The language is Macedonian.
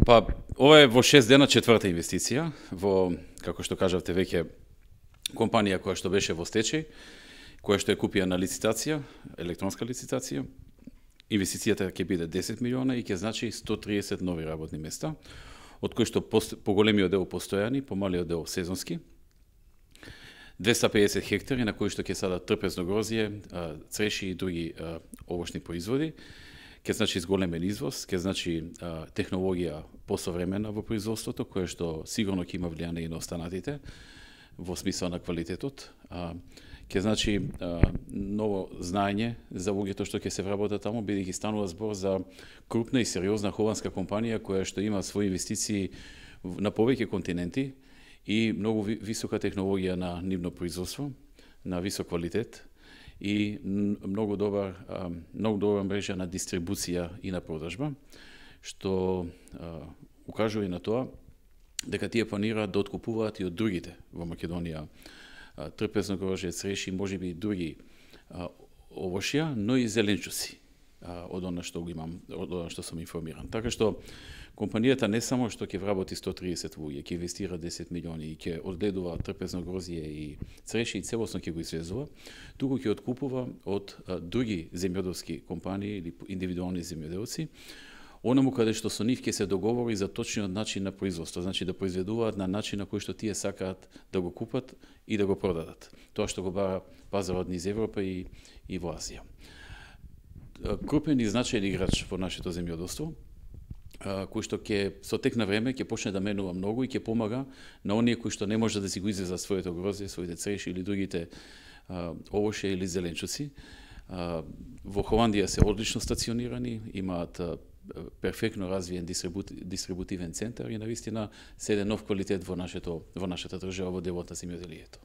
Па, ова е во 6 дена четврта инвестиција во, како што кажавте веќе, компанија која што беше во стечај, која што е купија на лицитација, електронска лицитација. Инвестицијата ќе биде 10 милиона и ќе значи 130 нови работни места, од кои што поголемиот дел постојани, помалиот дел сезонски. 250 хектари на кои што ќе садат трпезно грозје, цреши и други овошни производи. Ќе значи зголемен извоз, ќе значи технологија посовремена во производството, која што сигурно ќе има влијание и на останатите во смисла на квалитетот. Ќе значи ново знаење за луѓето што ќе се вработат таму, бидејќи станува збор за крупна и сериозна холандска компанија која што има своји инвестиции на повеќе континенти и многу висока технологија на нивно производство, на висок квалитет и многу добра мрежа на дистрибуција и на продажба, што укажува и на тоа дека тие планираат да откупуваат и од другите во Македонија трпезно грожје, цреши, можеби и други овошја, но и зеленчуци, од она што го имам, од она што сум информиран. Така што компанијата не само што ќе вработи 130 луѓе, ќе инвестира 10 милиони и ќе одгледува трпезно грозје и цреши и целосно ќе го извезува, туку ќе откупува од други земјоделски компании или индивидуални земјоделци, онаму каде што со нив ќе се договори за точниот начин на производство, значи да произведуваат на начин на кој што тие сакаат да го купат и да го продадат. Тоа што го бара пазарот низ Европа и во Азија. Крупен и значаен играч во нашето земјоделство, кој што ќе со тек на време ќе почне да менува многу и ќе помага на оние кои што не може да си го извезат своето грозје, своите цреши или другите овошја или зеленчуци. Во Холандија се одлично стационирани, имаат перфектно развиен дистрибутивен центар и навистина се еден нов квалитет во нашата држава во делот на земјоделието.